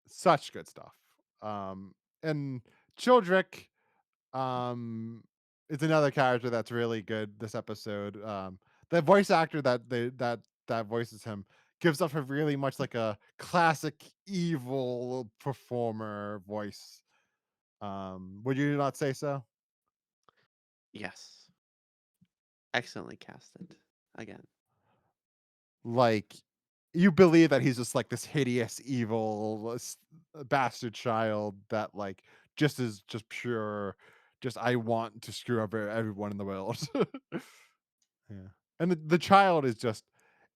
such good stuff. And Childrick is another character that's really good this episode. The voice actor that voices him gives off a really much like a classic evil performer voice. Would you not say so? Yes. Excellently casted. Again. Like, you believe that he's just like this hideous, evil bastard child that like just is just pure, just I want to screw up everyone in the world. Yeah, and the child is just,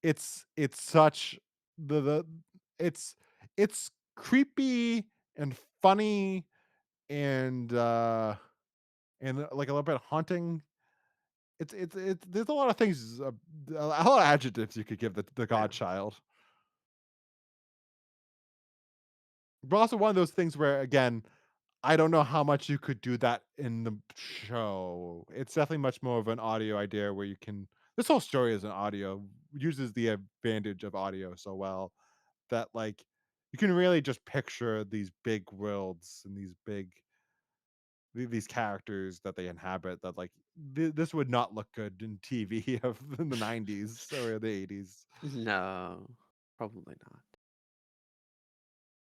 it's such the it's it's creepy and funny and like a little bit haunting. It's there's a lot of things, a lot of adjectives you could give the Yes. godchild. But also one of those things where, again, I don't know how much you could do that in the show. It's definitely much more of an audio idea where you can this whole story is an audio, uses the advantage of audio so well that, like, you can really just picture these big worlds and these big these characters that they inhabit that, like, this would not look good in TV of in the '90s or the '80s. No. Probably not.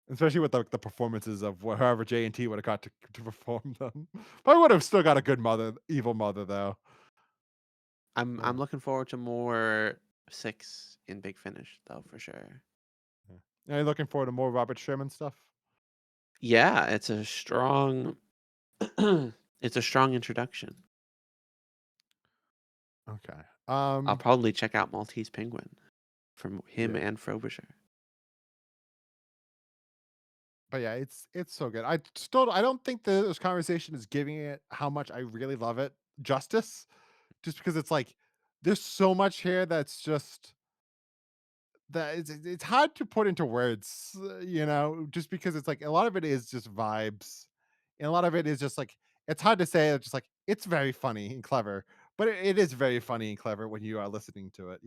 Especially with the performances of however J&T would have got to perform them. Probably would have still got a good mother evil mother, though. I'm Yeah, looking forward to more 6 in Big Finish though for sure. yeah. Are you looking forward to more Robert Sherman stuff? Yeah, it's a strong it's a strong introduction. Okay. I'll probably check out Maltese Penguin from him Yeah. and Frobisher. But yeah, it's so good. I don't think this conversation is giving it how much I really love it justice, just because it's like there's so much here that's just that it's hard to put into words, just because it's like a lot of it is just vibes, and a lot of it is just like it's hard to say. It's just like it's very funny and clever, but it is very funny and clever when you are listening to it.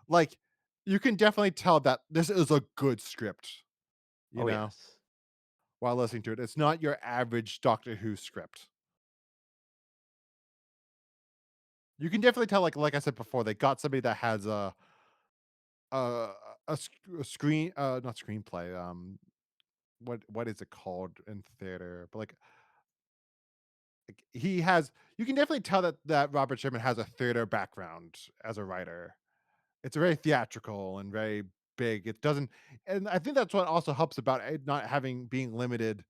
Like you can definitely tell that this is a good script. You Oh, know, yes. while listening to it, it's not your average Doctor Who script. You can definitely tell, like I said before, they got somebody that has a a screen, not screenplay. What is it called in theater? But like he has, you can definitely tell that Robert Sherman has a theater background as a writer. It's very theatrical and very big. It doesn't, and I think that's what also helps about it not having being limited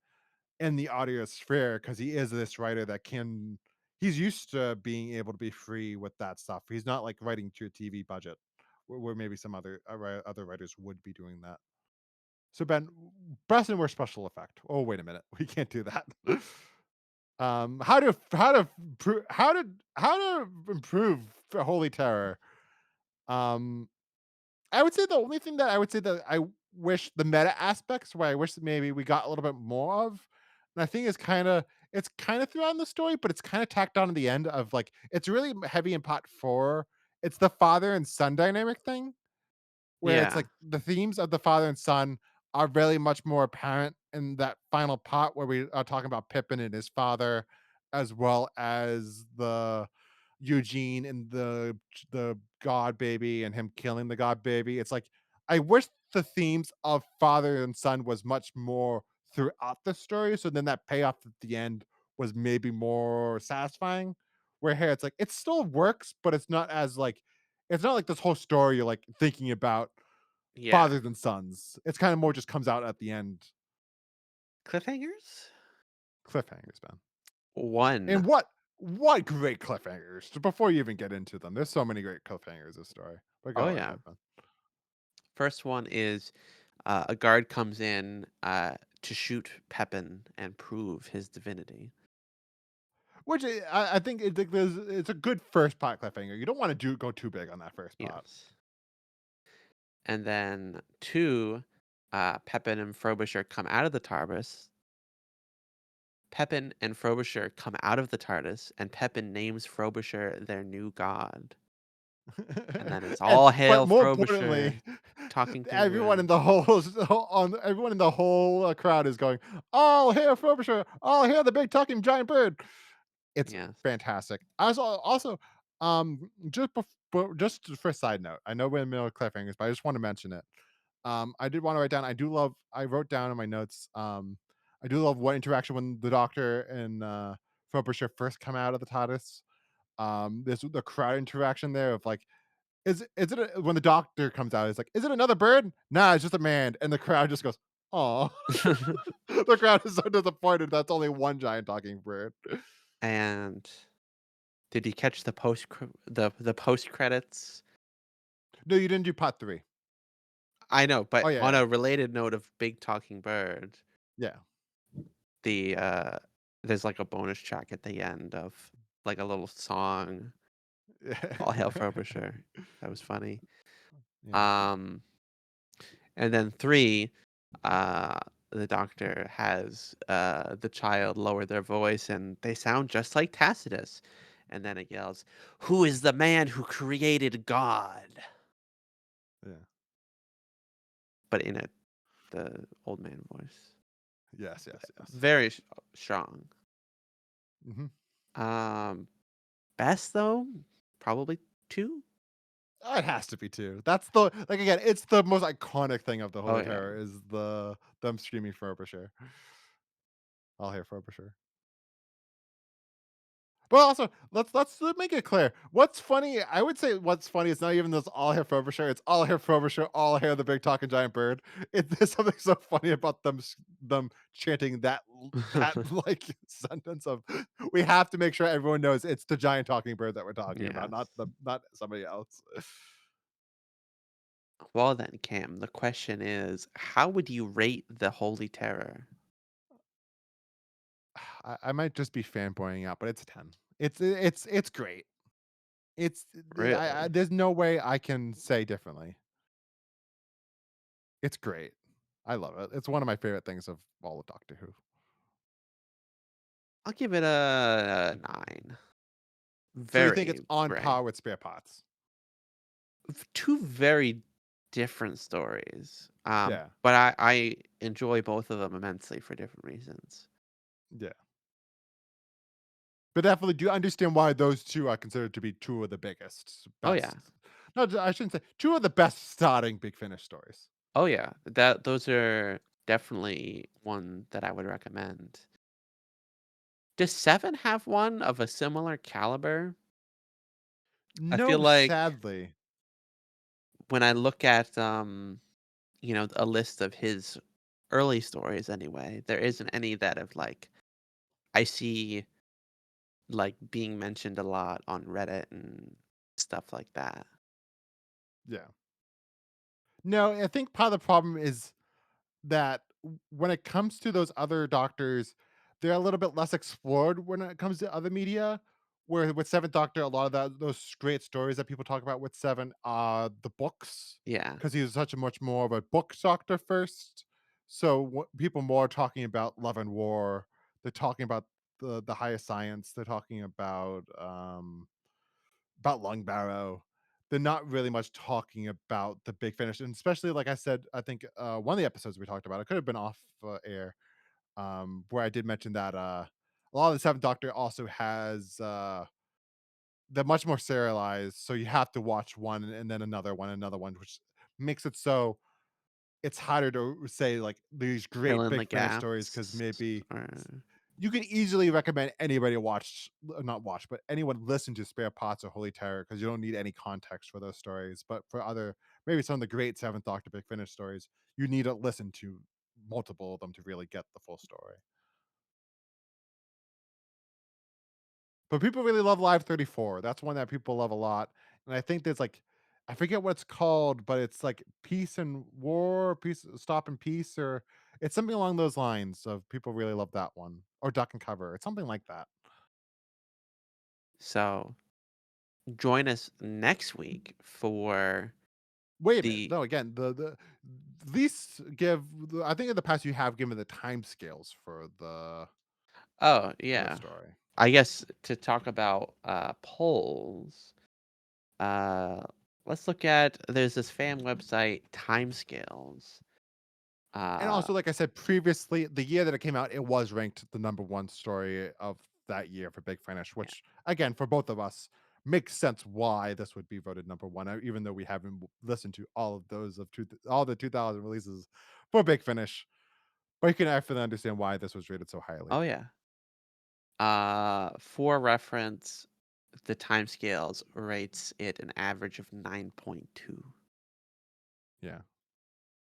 in the audio sphere because he is this writer that can. He's used to being able to be free with that stuff. He's not like writing to a TV budget, where maybe some other writers would be doing that. So Ben, best and worst special effect. Oh wait a minute, we can't do that. How to improve Holy Terror? Um, I would say the only thing that I would say that I wish the meta aspects where I wish that maybe we got a little bit more of, and I think it's kind of throughout in the story, but it's kind of tacked on at the end of like it's really heavy in part four. It's the father and son dynamic thing where it's Yeah. like the themes of the father and son are really much more apparent in that final part where we are talking about Pippin and his father, as well as the Eugene and the god baby and him killing the god baby. It's like I wish the themes of father and son was much more throughout the story. So then that payoff at the end was maybe more satisfying. Where here it's like it still works, but it's not like this whole story you're like thinking about Yeah. fathers and sons. It's kind of more just comes out at the end. Cliffhangers? Cliffhangers, man. One. And what great cliffhangers. Before you even get into them, there's so many great cliffhangers this story. But Oh, go yeah. ahead, man. First one is a guard comes in to shoot Pepin and prove his divinity. Which I think it's a good first pot cliffhanger. You don't want to go too big on that first pot. Yes. And then two, Pepin and Frobisher come out of the TARDIS. Pepin and Frobisher come out of the TARDIS, and Pepin names Frobisher their new god. And then it's And all but hail more importantly, Frobisher, talking through everyone in words. the whole everyone in the whole crowd is going, "Oh, hail Frobisher! Oh, hail the big talking giant bird!" It's Yes. fantastic. Also, just for a side note, I know we're in the middle of cliffhangers, but I just want to mention it. I did want to write down. I wrote down in my notes. I do love what interaction when the Doctor and Frobisher first come out of the TARDIS. There's the crowd interaction there of like, when the Doctor comes out, it's like, is it another bird? Nah, it's just a man, and the crowd just goes, "Oh." The crowd is so disappointed that's only one giant talking bird. And did you catch the post credits? No, you didn't do part 3. I know, Oh, but yeah, on yeah. a related note of big talking bird, Yeah. the there's like a bonus track at the end of like a little song, All Hail Frobisher. That was funny. Yeah. Um and then three, uh the doctor has the child lower their voice and they sound just like Tacitus. And then it yells, "Who is the man who created God?" Yeah. But in the old man voice. Yes, yes, yes. Very strong. Mhm. Um, Best though, probably two. Oh, it has to be 2. That's the like, again, it's the most iconic thing of the Oh Holy yeah, Terror is them screaming Frobisher. I'll hear Frobisher. But also, let's make it clear. What's funny, I would say what's funny is not even this all hair Frobisher, it's all hair Frobisher, all hair the big talking giant bird. There's something so funny about them chanting that like sentence of we have to make sure everyone knows it's the giant talking bird that we're talking about, Yes. not somebody else. Well then, Cam, the question is, how would you rate the Holy Terror? I might just be fanboying out, but it's a 10. It's great. It's Really? there's no way I can say differently. It's great. I love it. It's one of my favorite things of all of Doctor Who. I'll give it a 9. So you think it's Very on great. par with Spare Parts? Two very different stories. Yeah, But I enjoy both of them immensely for different reasons. yeah. But definitely do understand why those 2 are considered to be 2 of the biggest, Oh yeah. best no, I shouldn't say 2 of the best starting Big Finish stories. Oh yeah. Those are definitely one that I would recommend. Does 7 have one of a similar caliber? I feel No, like sadly. when I look at a list of his early stories anyway, there isn't any that have like I see like being mentioned a lot on Reddit and stuff like that. Yeah. No, I think part of the problem is that when it comes to those other doctors, they're a little bit less explored when it comes to other media. Where with Seventh Doctor, a lot of those great stories that people talk about with Seven are the books, Yeah. because he's such a much more of a book doctor first. So people more talking about love and war. They're talking about the higher science. They're talking about lung barrow. They're not really much talking about the big finish, and especially like I said, I think one of the episodes we talked about, it could have been off air, where I did mention that a lot of the Seventh Doctor also has they're much more serialized, so you have to watch one and then another one, which makes it so it's harder to say like these Fill great in the big finish stories because gaps maybe or you can easily recommend anybody watch not watch, but anyone listen to Spare Parts or Holy Terror because you don't need any context for those stories. But for other, maybe some of the great Seventh Doctor Big Finish stories, you need to listen to multiple of them to really get the full story. But people really love Live 34. That's one that people love a lot. And I think there's like, I forget what it's called, but it's like Peace and War, Peace, Stop and Peace, or it's something along those lines of people really love that one. Or Duck and Cover. It's something like that. so join us next week for Wait a minute. the No, again, the at least give I think in the past you have given the time scales oh for the yeah. story. I guess to talk about polls, uh let's look at there's this fan website timescales. And Uh also, like I said previously, the year that it came out, it was ranked the number one story of that year for Big Finish, yeah. which again, for both of us, makes sense why this would be voted number one, even though we haven't listened to all of those all the 2000 releases for Big Finish. But you can definitely understand why this was rated so highly. Oh yeah. For reference, the timescales rates it an average of 9.2. Yeah.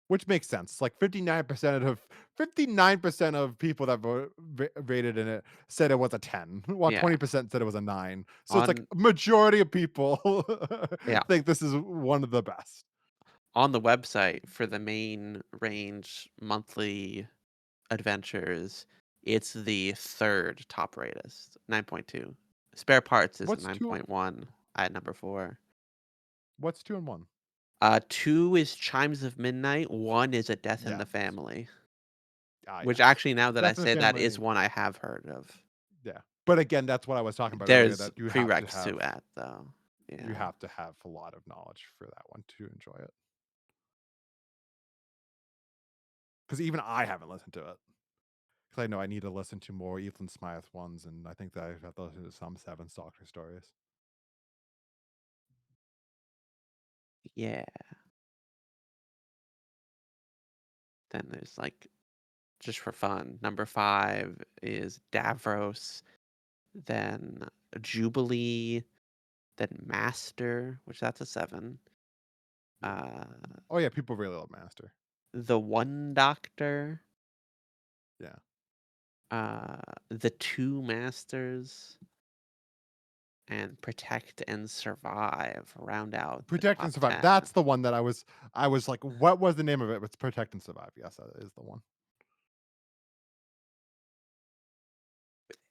Which makes sense. Like 59% of people that rated in it said it was a 10, while Yeah. 20% said it was a 9. So it's like On majority of people yeah, think this is one of the best. on the website for the main range monthly adventures, it's the third top ratest, 9.2. Spare Parts is What's 2 9.1 at number 4. what's 2 and 1? 2 is Chimes of Midnight, 1 is A Death in the Yes. Family, which Yes. actually now that I Death in the say that is Family. one I have heard of. Yeah. But again, that's what I was talking about earlier, There's that you have to prereqs have to it though. Yeah. a lot of knowledge for that one to enjoy it. Because even I haven't listened to it. Because I know I need to listen to more Ethan Smythe ones, and I think that I have to listen to some Seven Stalker stories. Yeah. Then there's like just for fun. Number 5 is Davros. then Jubilee, then Master, which that's a 7. Yeah. Uh, Oh yeah, people really love Master. the One Doctor, Yeah. the Two Masters, and Protect and Survive round out the Protect top and Survive. 10. That's the one that I was like, what was the name of it? It's Protect and Survive. Yes, that is the one.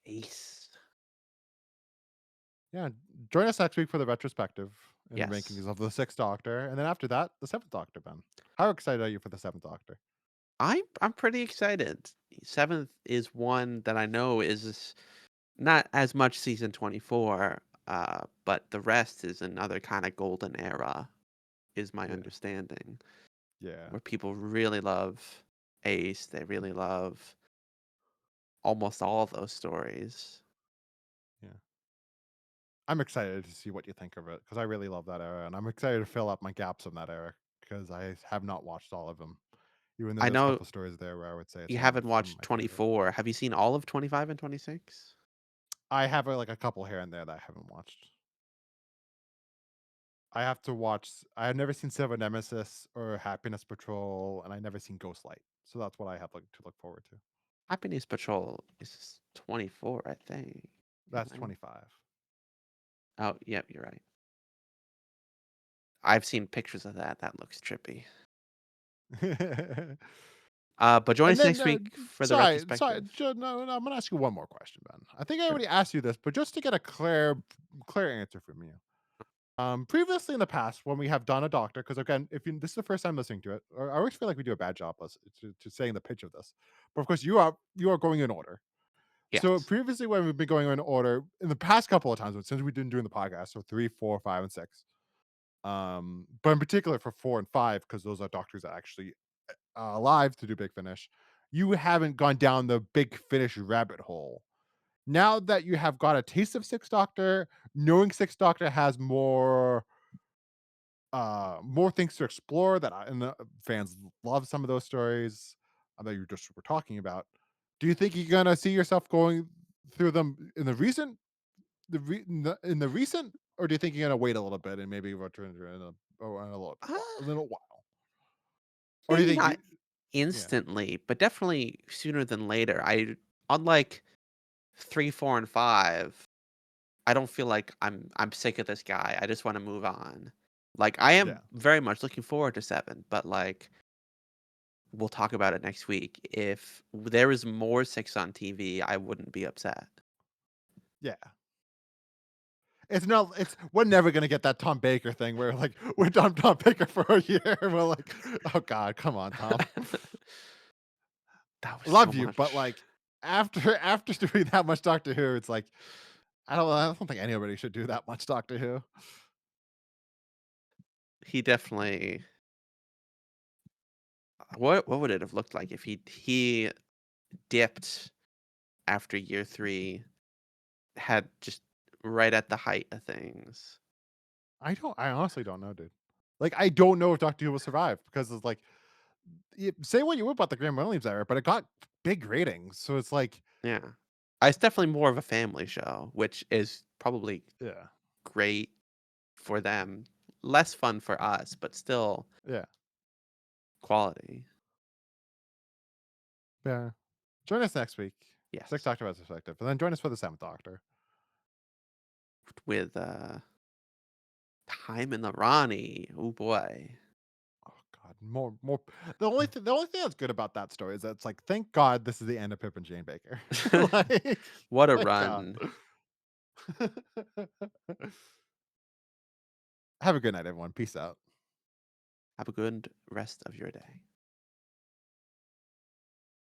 Ace. Yeah. Join us next week for the retrospective and Yes. rankings of the Sixth Doctor, and then after that, the Seventh Doctor. Ben, how excited are you for the Seventh Doctor? I'm pretty excited. 7th is one that I know is not as much season 24, but the rest is another kind of golden era, is my Yeah. understanding, Yeah. where people really love Ace. They really love almost all of those stories. Yeah. I'm excited to see what you think of it because I really love that era, and I'm excited to fill up my gaps in that era because I have not watched all of them. Even though I there's a know couple stories there where I would say it's you one of haven't some of watched my favorite. 24. Have you seen all of 25 and 26? I have like a couple here and there that I haven't watched. I have to watch. I have never seen Silver Nemesis or Happiness Patrol, and I never seen Ghostlight. So that's what I have to look forward to. Happiness Patrol is 24, I think. Am That's I? 25. Oh, yep, you're right. I've seen pictures of that. That looks trippy. And But join us then, next week for the sorry, retrospective. no, I'm gonna ask you one more question, Ben. I think I Sure. already asked you this, but just to get a clear answer from you. Previously in the past, when we have done a doctor, because again, if you, this is the first time listening to it, or I always feel like we do a bad job to saying the pitch of this. But of course, you are going in order. So Yes. previously, when we've been going in order, in the past couple of times, since we didn't do the podcast, so 3, 4, 5, and 6. But in particular for 4 and 5, because those are doctors that actually alive to do Big Finish. You haven't gone down the Big Finish rabbit hole. Now that you have got a taste of Sixth Doctor, knowing Sixth Doctor has more things to explore that and the fans love some of those stories that you just were talking about. Do you think you're gonna see yourself going through them in the recent, in the recent, or do you think you're gonna wait a little bit and maybe return to it in Uh, a little while, or do you maybe think not you? Yeah, instantly, but definitely sooner than later. Unlike 3, 4, and 5, I don't feel like I'm sick of this guy. I just want to move on. Like I am yeah, very much looking forward to 7, but like we'll talk about it next week. If there was more 6 on TV, I wouldn't be upset. yeah. It's not. It's we're never gonna get that Tom Baker thing where like we're done Tom Baker for a year. We're like, oh God, come on, Tom. That was so Love you, but much. like after doing that much Doctor Who, it's like I don't think anybody should do that much Doctor Who. He definitely. What would it have looked like if he dipped after year 3, had just right at the height of things. I honestly don't know, dude. Like I don't know if Doctor Who will survive because it's like say what you would about the Graham Williams era, but it got big ratings. So it's like, Yeah. It's definitely more of a family show, which is probably yeah, great for them. Less fun for us, but still yeah, quality. yeah. Join us next week. Sixth Yes. Doctor retrospective, and then join us for the Seventh Doctor. With Time in the Ronnie. Oh boy. Oh God, more. The only thing that's good about that story is that it's like, thank God this is the end of Pip and Jane Baker. like, What a thank God. run. Have a good night, everyone. Peace out. Have a good rest of your day.